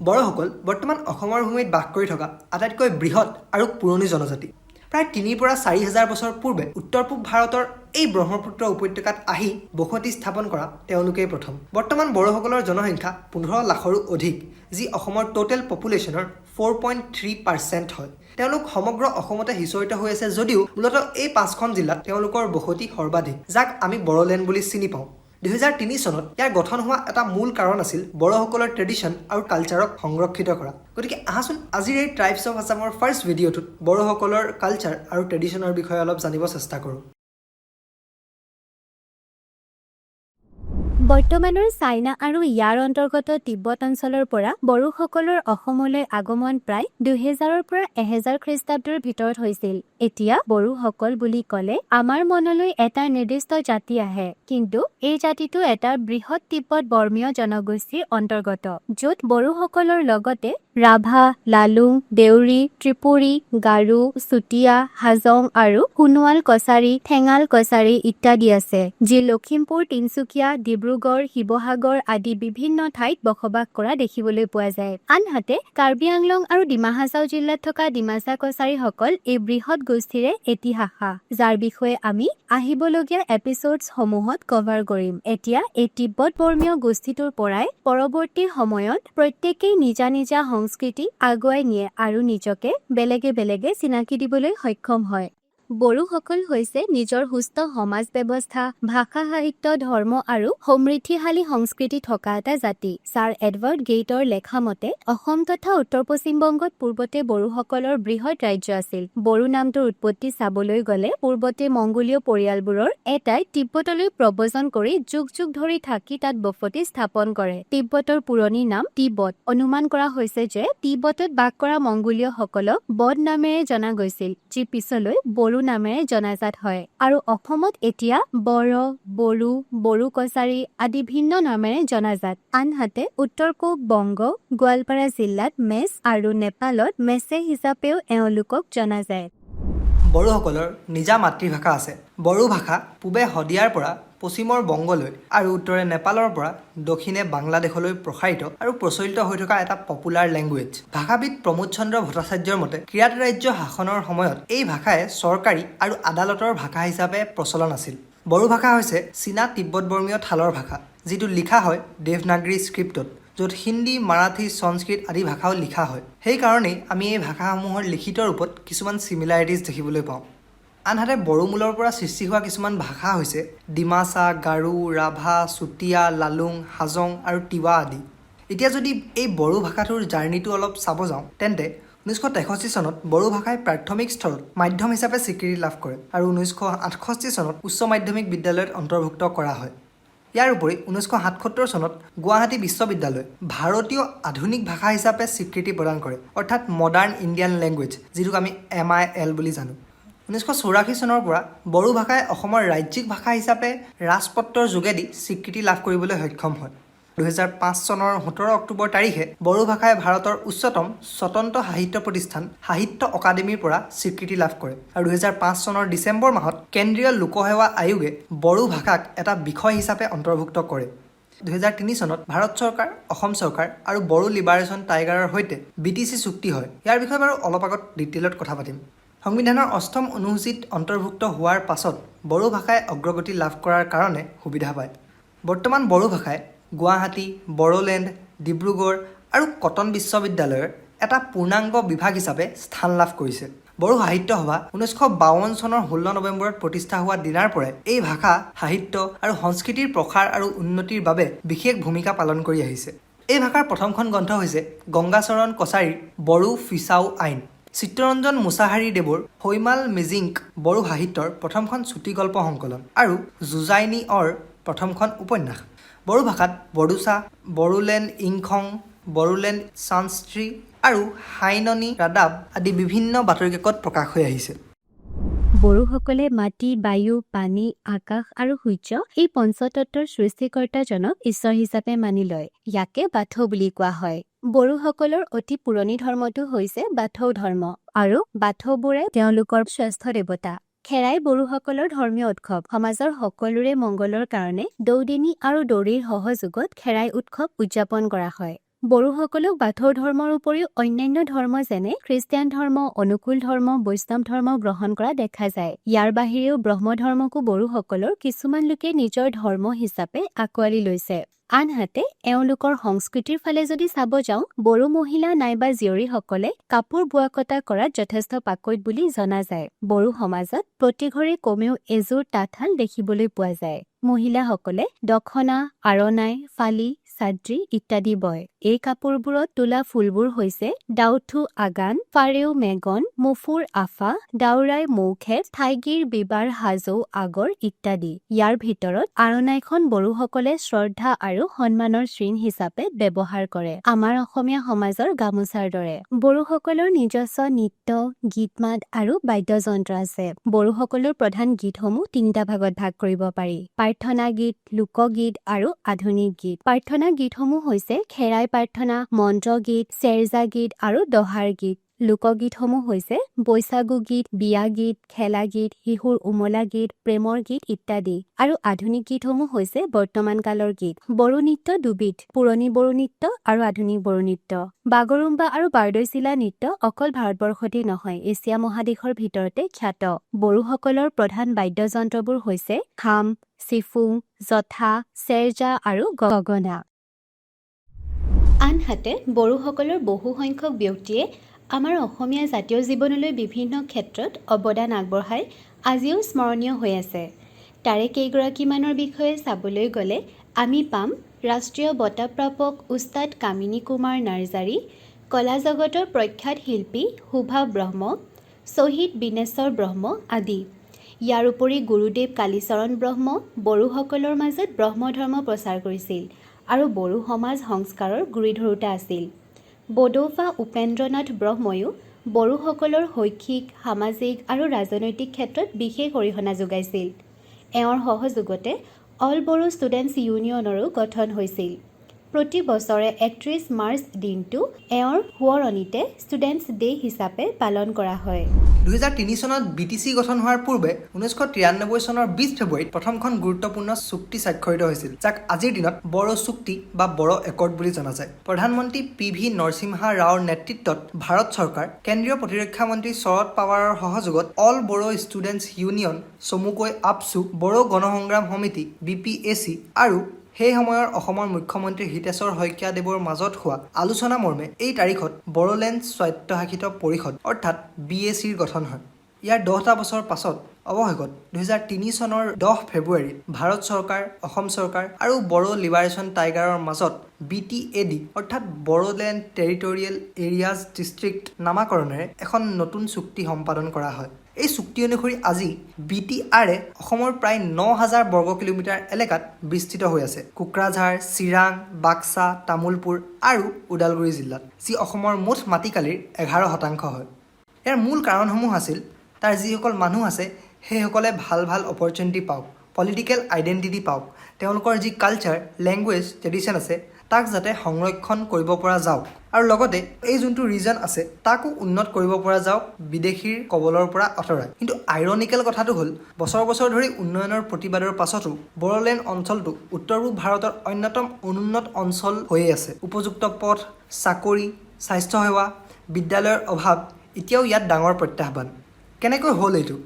বড়োসকল বৰ্তমান অসমৰ ভূমিত বাস কৰি থকা আটাইতকৈ বৃহৎ আৰু পুৰণি জনজাতি। প্ৰায় 3,000 পৰা 4,000 বছৰ পূৰ্বে উত্তৰ পূব ভাৰতৰ এই ব্ৰহ্মপুত্ৰ উপত্যকাত আহি বসতি স্থাপন কৰা তেওঁলোকেই প্ৰথম। বৰ্তমান বড়োসকলৰ জনসংখ্যা 15 লাখৰো অধিক, যি অসমৰ টোটেল পপুলেশ্যনৰ 4.3% হয়। তেওঁলোক সমগ্ৰ অসমতে সিঁচৰিত হৈ আছে যদিও মূলতঃ এই 5খন জিলাত তেওঁলোকৰ বসতি সৰ্বাধিক, যাক আমি বড়োলেণ্ড বুলি চিনি পাওঁ। 2003 চনত ইয়াৰ গঠন হোৱা এটা মূল কাৰণ আছিল বড়োসকলৰ ট্ৰেডিশ্যন আৰু কালচাৰক সংৰক্ষিত কৰা। গতিকে আহাচোন আজিৰ এই ট্ৰাইবছ অফ আছামৰ ফাৰ্ষ্ট ভিডিঅ'টোত বড়োসকলৰ কালচাৰ আৰু ট্ৰেডিশ্যনৰ বিষয়ে অলপ জানিব চেষ্টা কৰোঁ। বৰ্তমানৰ চাইনা আৰু ইয়াৰ অন্তৰ্গত তিব্বত অঞ্চলৰ পৰা বড়োসকলৰ অসমলৈ আগমন প্ৰায় 2000 পৰা 1000 খ্ৰীষ্টাব্দৰ ভিতৰত হৈছিল। এতিয়া বড়োসকল বুলি ক'লে আমাৰ মনলৈ এটা নিৰ্দিষ্ট জাতি আহে, কিন্তু এই জাতিটো এটা বৃহৎ তিব্বত বৰ্মীয় জনগোষ্ঠীৰ অন্তৰ্গত, য'ত বড়োসকলৰ লগতে ৰাভা, লালুং, দেউৰী, ত্ৰিপুৰী, গাৰো, চুতীয়া, হাজং আৰু সোণোৱাল কছাৰী, ঠেঙাল কছাৰী ইত্যাদি আছে, যি লখিমপুৰ, তিনচুকীয়া, ডিব্ৰুগড়, শিৱসাগৰ আদি বিভিন্ন ঠাইত বসবাস কৰা দেখিবলৈ পোৱা যায়। আনহাতে কাৰ্বি আংলং আৰু ডিমা হাছাও জিলাত থকা ডিমাচা কছাৰীসকল এই বৃহৎ গোষ্ঠীৰে ইতিহাসা, যাৰ বিষয়ে আমি আহিবলগীয়া এপিছডছসমূহত কভাৰ কৰিম। এতিয়া এই তিব্বত বৰ্মীয় গোষ্ঠীটোৰ পৰাই পৰৱৰ্তী সময়ত প্ৰত্যেকেই নিজা নিজা সংস্কৃতি আগুৱাই নিয়ে আৰু নিজকে বেলেগে বেলেগে চিনাকি দিবলৈ সক্ষম হয়। বড়োসকল হৈছে নিজৰ সুস্থ সমাজ ব্যৱস্থা, ভাষা, সাহিত্য, ধৰ্ম আৰু সমৃদ্ধিশালী সংস্কৃতি থকা এটা জাতি। ছাৰ এডৱাৰ্ড গেইটৰ লেখা মতে অসম তথা উত্তৰ পশ্চিম বংগত পূৰ্বতে বড়োসকলৰ বৃহৎ ৰাজ্য আছিল। বড়ো নামটোৰ উৎপত্তি চাবলৈ গ'লে পূৰ্বতে মংগোলীয় পৰিয়ালবোৰৰ এটাই তিব্বতলৈ প্ৰব্ৰজন কৰি যুগ যুগ ধৰি থাকি তাত বসতি স্থাপন কৰে। তিব্বতৰ পুৰণি নাম তিব্বত। অনুমান কৰা হৈছে যে তিব্বতত বাস কৰা মংগোলীয়সকলক বদ নামেৰে জনা গৈছিল, যি পিছলৈ বড়ো নামেৰে জনাজাত হয়, আৰু অসমত এতিয়া বড়ো, বড়ো, বড়ো কছাৰী আদি ভিন্ন নামেৰে জনাজাত। আনহাতে উত্তৰ পূব বংগ, গোৱালপাৰা জিলাত মেচ আৰু নেপালত মেচে হিচাপেও এওঁলোকক জনা যায়। বড়োসকলৰ নিজা মাতৃভাষা আছে। বড়ো ভাষা পূবে শদিয়াৰ পৰা পশ্চিমৰ বংগলৈ আৰু উত্তৰে নেপালৰ পৰা দক্ষিণে বাংলাদেশলৈ প্ৰসাৰিত আৰু প্ৰচলিত হৈ থকা এটা পপুলাৰ লেংগুৱেজ। ভাষাবিদ প্ৰমোদ চন্দ্ৰ ভট্টাচাৰ্যৰ মতে কিৰাত ৰাজ্য শাসনৰ সময়ত এই ভাষাই চৰকাৰী আৰু আদালতৰ ভাষা হিচাপে প্ৰচলন আছিল। বড়ো ভাষা হৈছে চীনা তিব্বত বৰ্মীয় ঠালৰ ভাষা, যিটো লিখা হয় দেৱনাগৰী স্ক্ৰিপ্টত, য'ত হিন্দী, মাৰাঠী, সংস্কৃত আদি ভাষাও লিখা হয়। সেইকাৰণেই আমি এই ভাষাসমূহৰ লিখিত ৰূপত কিছুমান চিমিলাৰিটিজ দেখিবলৈ পাওঁ। আনহাতে বড়ো মূলৰ পৰা সৃষ্টি হোৱা কিছুমান ভাষা হৈছে ডিমাচা, গাৰো, ৰাভা, চুতীয়া, লালুং, হাজং আৰু তিৱা আদি। এতিয়া যদি এই বড়ো ভাষাটোৰ জাৰ্ণিটো অলপ চাব যাওঁ, তেন্তে 1963 চনত বড়ো ভাষাই প্ৰাথমিক স্তৰত মাধ্যম হিচাপে স্বীকৃতি লাভ কৰে আৰু 1968 চনত উচ্চ মাধ্যমিক বিদ্যালয়ত অন্তৰ্ভুক্ত কৰা হয়। ইয়াৰ উপৰি 1977 চনত গুৱাহাটী বিশ্ববিদ্যালয় ভাৰতীয় আধুনিক ভাষা হিচাপে স্বীকৃতি প্ৰদান কৰে, অৰ্থাৎ মডাৰ্ণ ইণ্ডিয়ান লেংগুৱেজ, যিটোক আমি MIL বুলি জানো। 1984 চনৰ পৰা বড়ো ভাষাই অসমৰ ৰাজ্যিক ভাষা হিচাপে ৰাজপত্ৰৰ যোগেদি স্বীকৃতি লাভ কৰিবলৈ সক্ষম হয়। 2005 চনৰ 17 অক্টোবৰ তাৰিখে বড়ো ভাষাই ভাৰতৰ উচ্চতম স্বতন্ত্ৰ সাহিত্য প্ৰতিষ্ঠান সাহিত্য অকাডেমীৰ পৰা স্বীকৃতি লাভ কৰে আৰু 2005 চনৰ ডিচেম্বৰ মাহত কেন্দ্ৰীয় লোকসেৱা আয়োগে বড়ো ভাষাক এটা বিষয় হিচাপে অন্তৰ্ভুক্ত কৰে। 2003 চনত ভাৰত চৰকাৰ, অসম চৰকাৰ আৰু বড়ো লিবাৰেশ্যন টাইগাৰৰ সৈতে BTC চুক্তি হয়। ইয়াৰ বিষয়ে বাৰু অলপ আগত ডিটেইলত কথা পাতিম। সংবিধানৰ 8ম অনুসূচীত অন্তৰ্ভুক্ত হোৱাৰ পাছত বড়ো ভাষাই অগ্ৰগতি লাভ কৰাৰ কাৰণে সুবিধা পায়। বৰ্তমান বড়ো ভাষাই গুৱাহাটী, বড়োলেণ্ড, ডিব্ৰুগড় আৰু কটন বিশ্ববিদ্যালয়ৰ এটা পূৰ্ণাংগ বিভাগ হিচাপে স্থান লাভ কৰিছে। বড়ো সাহিত্য সভা 1952 চনৰ 16 নৱেম্বৰত প্ৰতিষ্ঠা হোৱা দিনাৰ পৰাই এই ভাষা, সাহিত্য আৰু সংস্কৃতিৰ প্ৰসাৰ আৰু উন্নতিৰ বাবে বিশেষ ভূমিকা পালন কৰি আহিছে। এই ভাষাৰ প্ৰথমখন গ্ৰন্থ হৈছে গংগাচৰণ কছাৰীৰ বড়ো ফিচাও আইন। চিত্তৰঞ্জন মুছাহাৰী দেৱৰ হৈমাল মিজিংক বড়ো সাহিত্যৰ প্ৰথমখন চুটি গল্প সংকলন আৰু জুজাইনি অৰ প্ৰথমখন উপন্যাস। বড়ো ভাষাত বড়োচা, বড়োলেণ্ড ইংখং, বড়োলেণ্ড চানস্ত্ৰী আৰু হাইননী ৰাদাব আদি বিভিন্ন বাতৰিকাকত প্ৰকাশ হৈ আহিছে। বড়োসকলে মাটি, বায়ু, পানী, আকাশ আৰু সূৰ্য এই পঞ্চতত্বৰ সৃষ্টিকৰ্তাজনক ঈশ্বৰ হিচাপে মানি লয়। ইয়াকে বাথৌ বুলি কোৱা হয়। বড়োসকলৰ অতি পুৰণি ধৰ্মটো হৈছে বাথৌ ধৰ্ম, আৰু বাথৌবোৰে তেওঁলোকৰ শ্ৰেষ্ঠ দেৱতা। খেৰাই বড়োসকলৰ ধৰ্মীয় উৎসৱ। সমাজৰ সকলোৰে মংগলৰ কাৰণে দৌদিনী আৰু দৌৰীৰ সহযোগত খেৰাই উৎসৱ উদযাপন কৰা হয়। বড়োসকলক বাথৌ ধৰ্মৰ উপৰিও অন্যান্য ধৰ্ম যেনে খ্ৰীষ্টিয়ান ধৰ্ম, অনুকূল ধৰ্ম, বৈষ্ণৱ ধৰ্ম গ্ৰহণ কৰা দেখা যায়। ইয়াৰ বাহিৰেও ব্ৰহ্ম ধৰ্মকো বড়োসকলৰ কিছুমান লোকে নিজৰ ধৰ্ম হিচাপে আঁকোৱালি লৈছে। আনহাতে এওঁলোকৰ সংস্কৃতিৰ ফালে যদি চাব যাওঁ, বড়ো মহিলা নাইবা জীয়ৰীসকলে কাপোৰ বোৱা কটা কৰাত যথেষ্ট পাকৈত বুলি জনা যায়। বড়ো সমাজত প্ৰতি ঘৰে কমেও এযোৰ তাঁতশাল দেখিবলৈ পোৱা যায়। মহিলাসকলে দখনা, আৰণাই, ফালি, চাদ্ৰি ইত্যাদি বয়। এই কাপোৰবোৰত তোলা ফুলবোৰ হৈছে ডাউথু আগান, ফাৰেও মেগন, মুফুৰ আফা, দাউৰাই মৌখেপ, থাইগিৰ বিবাৰ হাজৌ আগৰ ইত্যাদি। ইয়াৰ ভিতৰত আৰণাইখন বড়োসকলে শ্ৰদ্ধা আৰু সন্মানৰ চিন হিচাপে ব্যৱহাৰ কৰে। আমাৰ অসমীয়া সমাজৰ গামোচাৰ দৰে। বড়োসকলৰ নিজস্ব নৃত্য, গীত মাত আৰু বাদ্যযন্ত্ৰ আছে। বড়োসকলৰ প্ৰধান গীতসমূহ 3টা ভাগত ভাগ কৰিব পাৰি: প্ৰাৰ্থনা গীত, লোকগীত আৰু আধুনিক গীত। প্ৰাৰ্থনা গীতসমূহ হৈছে খেৰাই প্ৰাৰ্থনা, মন্ত্ৰ গীত, চেৰজা গীত আৰু দহাৰ গীত। লোকগীতসমূহ হৈছে বৈশাগু গীত, বিয়া গীত, খেলা গীত, শিশুৰ উমলা গীত, প্ৰেমৰ গীত ইত্যাদি। আৰু আধুনিক গীতসমূহ হৈছে বৰ্তমান কালৰ গীত। বড়ো নৃত্য দুবিধ: পুৰণি বড়ো নৃত্য আৰু আধুনিক বড়ো নৃত্য। বাগৰুম্বা আৰু বাৰদৈচিলা নৃত্য অকল ভাৰতবৰ্ষতে নহয়, এছিয়া মহাদেশৰ ভিতৰতে খ্যাত। বড়োসকলৰ প্ৰধান বাদ্যযন্ত্ৰবোৰ হৈছে খাম, চিফুং, জথা, চেৰজা আৰু গগনা। আনহাতে বড়োসকলৰ বহু সংখ্যক ব্যক্তিয়ে আমাৰ অসমীয়া জাতীয় জীৱনলৈ বিভিন্ন ক্ষেত্ৰত অৱদান আগবঢ়াই আজিও স্মৰণীয় হৈ আছে। তাৰে কেইগৰাকীমানৰ বিষয়ে চাবলৈ গ'লে আমি পাম ৰাষ্ট্ৰীয় বঁটা প্ৰাপক উস্তাদ কামিনী কুমাৰ নাৰ্জাৰী, কলা জগতৰ প্ৰখ্যাত শিল্পী শোভা ব্ৰহ্ম, শ্বহীদ বিনেশ্বৰ ব্ৰহ্ম আদি। ইয়াৰ উপৰি গুৰুদেৱ কালীচৰণ ব্ৰহ্ম বড়োসকলৰ মাজত ব্ৰহ্ম ধৰ্ম প্ৰচাৰ কৰিছিল আৰু বড়ো সমাজ সংস্কাৰৰ গুৰিধৰোঁতা আছিল। বডৌফা উপেন্দ্ৰনাথ ব্ৰহ্ময়ো বড়োসকলৰ শৈক্ষিক, সামাজিক আৰু ৰাজনৈতিক ক্ষেত্ৰত বিশেষ অৰিহণা যোগাইছিল। এওঁৰ সহযোগতে অল বড়ো ষ্টুডেণ্টছ ইউনিয়নৰো গঠন হৈছিল। প্ৰতি বছৰে 31 মাৰ্চ দিনটো এওঁৰ সোঁৱৰণিতে ষ্টুডেণ্টছ ডে হিচাপে পালন কৰা হয়। 2003 চনত BTC গঠন হোৱাৰ পূৰ্বে 1993 চনৰ 20 ফেব্ৰুৱাৰীত প্ৰথমখন গুৰুত্বপূৰ্ণ চুক্তি স্বাক্ষৰিত হৈছিল, যাক আজিৰ দিনত বড়ো চুক্তি বা বড়ো একৰ্ড বুলি জনা যায়। প্ৰধানমন্ত্ৰী PV নৰসিম্হা ৰাওৰ নেতৃত্বত ভাৰত চৰকাৰ, কেন্দ্ৰীয় প্ৰতিৰক্ষা মন্ত্ৰী শৰদ পাৱাৰৰ সহযোগত অল বড়ো ষ্টুডেণ্টছ ইউনিয়ন, চমুকৈ আপছু, বড়ো গণসংগ্ৰাম সমিতি BPAC আৰু সেই সময়ৰ অসমৰ মুখ্যমন্ত্ৰী হিতেশ্বৰ শইকীয়াদেৱৰ মাজত হোৱা আলোচনা মৰ্মে এই তাৰিখত বড়োলেণ্ড স্বায়ত্তশাসিত পৰিষদ অৰ্থাৎ BACৰ গঠন হয়। ইয়াৰ 10টা বছৰ পাছত অৱশেষত 2003 চনৰ 10 ফেব্ৰুৱাৰীত ভাৰত চৰকাৰ, অসম চৰকাৰ আৰু বড়ো লিবাৰেশ্যন টাইগাৰৰ মাজত BTAD অৰ্থাৎ বড়োলেণ্ড টেৰিটৰিয়েল এৰিয়াজ ডিষ্ট্ৰিক্ট নামাকৰণেৰে এখন নতুন চুক্তি সম্পাদন কৰা হয়। এই চুক্তি অনুসৰি আজি BTRে অসমৰ প্ৰায় 9000 বৰ্গ কিলোমিটাৰ এলেকাত বিস্তৃত হৈ আছে। কোকৰাঝাৰ, চিৰাং, বাক্সা, তামুলপুৰ আৰু ওদালগুৰি জিলাত, যি অসমৰ মুঠ মাটিকালিৰ 11% হয়। ইয়াৰ মূল কাৰণসমূহ আছিল তাৰ যিসকল মানুহ আছে সেইসকলে ভাল ভাল অপৰচুনিটি পাওক, পলিটিকেল আইডেণ্টিটি পাওক, তেওঁলোকৰ যি কালচাৰ, লেংগুৱেজ, ট্ৰেডিশ্যন আছে তাক যাতে সংৰক্ষণ কৰিব পৰা যাওক আৰু লগতে এই যোনটো ৰিজন আছে তাকো উন্নত কৰিব পৰা যাওক বিদেশীৰ কবলৰ পৰা আঁতৰাই। কিন্তু আইৰনিকেল কথাটো হ'ল বছৰ বছৰ ধৰি উন্নয়নৰ প্ৰতিবাদৰ পাছতো বড়োলেণ্ড অঞ্চলটো উত্তৰ পূব ভাৰতৰ অন্যতম অনুন্নত অঞ্চল হৈয়ে আছে। উপযুক্ত পথ, চাকৰি, স্বাস্থ্যসেৱা, বিদ্যালয়ৰ অভাৱ এতিয়াও ইয়াত ডাঙৰ প্ৰত্যাহ্বান। কেনেকৈ হ'ল এইটো?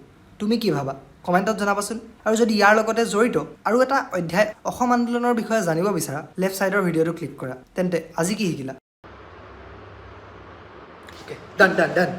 তুমি কি ভাবা? কমেণ্টত জনাবাচোন। আৰু যদি ইয়াৰ লগতে জড়িত আৰু এটা অধ্যায় অসম আন্দোলনৰ বিষয়ে জানিব বিচাৰা, লেফ্ট ছাইডৰ ভিডিঅ'টো ক্লিক কৰা। তেন্তে আজি কি শিকিলা? ডান ডান ডান।